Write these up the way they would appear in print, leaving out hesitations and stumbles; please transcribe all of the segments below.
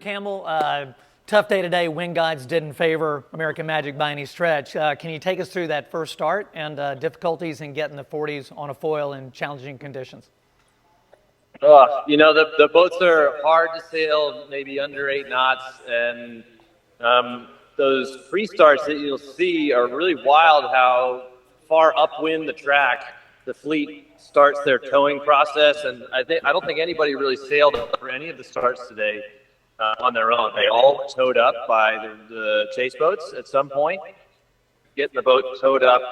Campbell. Tough day today. Wind guides didn't favor American Magic by any stretch. Can you take us through that first start and difficulties in getting the 40s on a foil in challenging conditions? The boats are hard to sail, maybe under 8 knots, and those pre-starts that you'll see are really wild. How far upwind the track the fleet starts their towing process, and I don't think anybody really sailed for any of the starts today on their own. They all towed up by the chase boats at some point. Getting the boat towed up,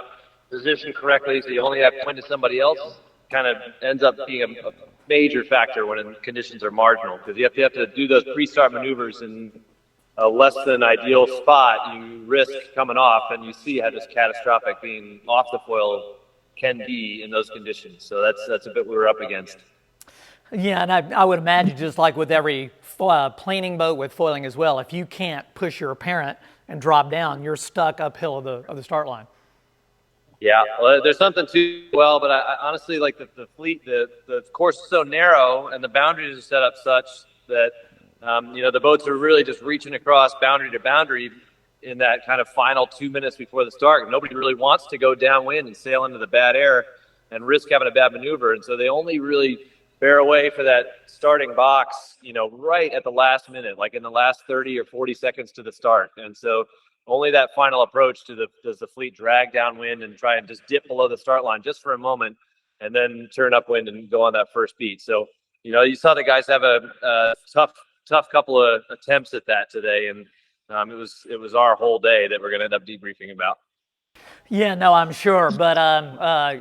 positioned correctly, so you only have to point to somebody else, kind of ends up being a major factor when conditions are marginal, because you have to do those pre-start maneuvers in a less than ideal spot. You risk coming off, and you see how just catastrophic being off the foil can be in those conditions. So that's a bit we were up against. Yeah, and I would imagine, just like with every planing boat with foiling as well, if you can't push your apparent and drop down, you're stuck uphill of the start line. Yeah, well, there's something to well, but I honestly, like the fleet, the course is so narrow and the boundaries are set up such that the boats are really just reaching across boundary to boundary in that kind of final 2 minutes before the start. Nobody really wants to go downwind and sail into the bad air and risk having a bad maneuver, and so they only really bear away for that starting box, right at the last minute, like in the last 30 or 40 seconds to the start. And so only that final approach does the fleet drag downwind and try and just dip below the start line just for a moment and then turn upwind and go on that first beat. So, you saw the guys have a tough couple of attempts at that today. And it was our whole day that we're going to end up debriefing about. Yeah, no, I'm sure, but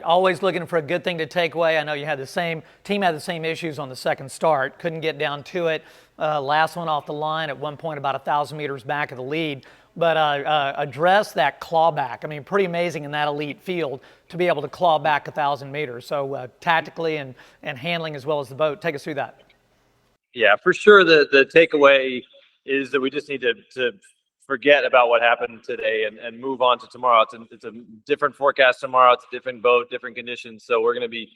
always looking for a good thing to take away. I know you had the same issues on the second start. Couldn't get down to it. Last one off the line at one point about 1,000 meters back of the lead. But address that clawback. I mean, pretty amazing in that elite field to be able to claw back 1,000 meters. So tactically and handling as well as the boat. Take us through that. Yeah, for sure. The takeaway is that we just need to forget about what happened today and move on to tomorrow. It's a different forecast tomorrow. It's a different boat, different conditions. So we're going to be,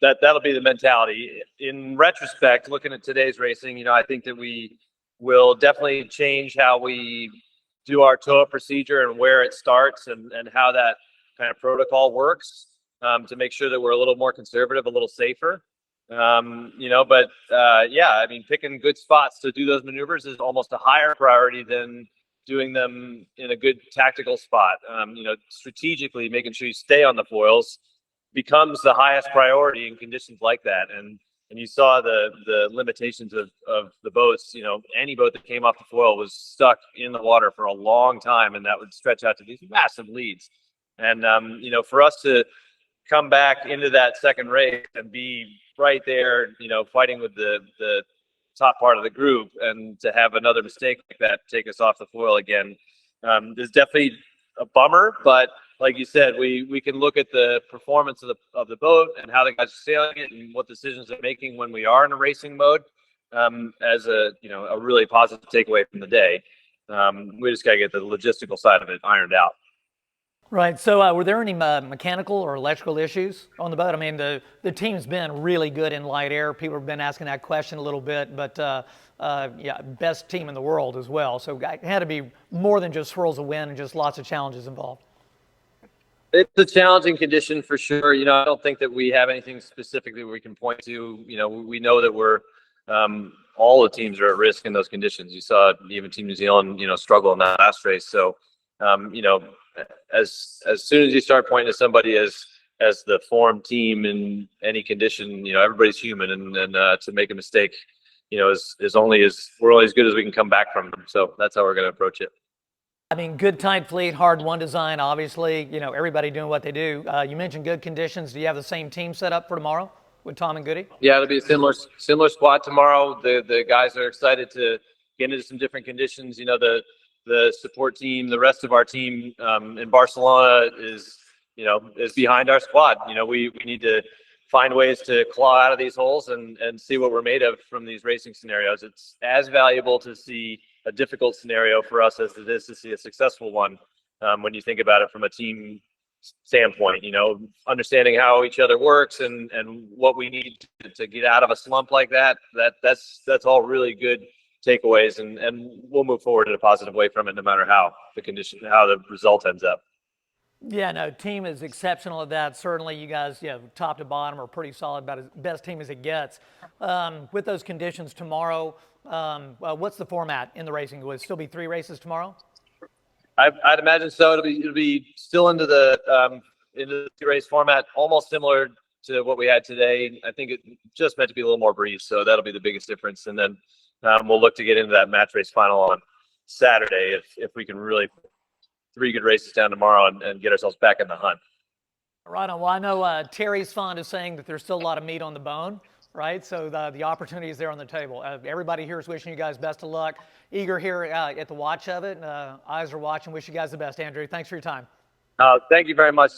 that'll be the mentality. In retrospect, looking at today's racing, I think that we will definitely change how we do our tow procedure and where it starts and how that kind of protocol works to make sure that we're a little more conservative, a little safer. Picking good spots to do those maneuvers is almost a higher priority than doing them in a good tactical spot. Strategically making sure you stay on the foils becomes the highest priority in conditions like that. And you saw the limitations of the boats. Any boat that came off the foil was stuck in the water for a long time, and that would stretch out to these massive leads. And for us to come back into that second race and be right there, fighting with the top part of the group, and to have another mistake like that take us off the foil again is definitely a bummer. But like you said, we can look at the performance of the boat and how the guys are sailing it and what decisions they're making when we are in a racing mode as a really positive takeaway from the day. We just got to get the logistical side of it ironed out. Right. So were there any mechanical or electrical issues on the boat? I mean, the team's been really good in light air. People have been asking that question a little bit, but best team in the world as well. So it had to be more than just swirls of wind and just lots of challenges involved. It's a challenging condition for sure. I don't think that we have anything specifically we can point to. We know that we're all the teams are at risk in those conditions. You saw even Team New Zealand, struggle in that last race. So, as soon as you start pointing to somebody as the form team in any condition, everybody's human, and to make a mistake, we're only as good as we can come back from them. So that's how we're going to approach it. I mean, good tight fleet, hard one design, obviously, everybody doing what they do. You mentioned good conditions. Do you have the same team set up for tomorrow with Tom and Goody? Yeah, it'll be a similar squad tomorrow. The guys are excited to get into some different conditions. The support team, the rest of our team in Barcelona is behind our squad. We need to find ways to claw out of these holes and see what we're made of from these racing scenarios. It's as valuable to see a difficult scenario for us as it is to see a successful one when you think about it from a team standpoint. Understanding how each other works and what we need to get out of a slump like that's all really good takeaways, and we'll move forward in a positive way from it, no matter how the result ends up. Yeah, no, team is exceptional at that. Certainly, you guys, top to bottom, are pretty solid, about as best team as it gets. With those conditions tomorrow, what's the format in the racing? Will it still be 3 races tomorrow? I'd imagine so. It'll be still into the race format, almost similar to what we had today. I think it just meant to be a little more brief, so that'll be the biggest difference. And then we'll look to get into that match race final on Saturday if we can really 3 good races down tomorrow and get ourselves back in the hunt. Right on. Well, I know Terry's fond of saying that there's still a lot of meat on the bone, right? So the opportunity is there on the table. Everybody here is wishing you guys best of luck. Eager here at the watch of it. Eyes are watching. Wish you guys the best, Andrew. Thanks for your time. Thank you very much.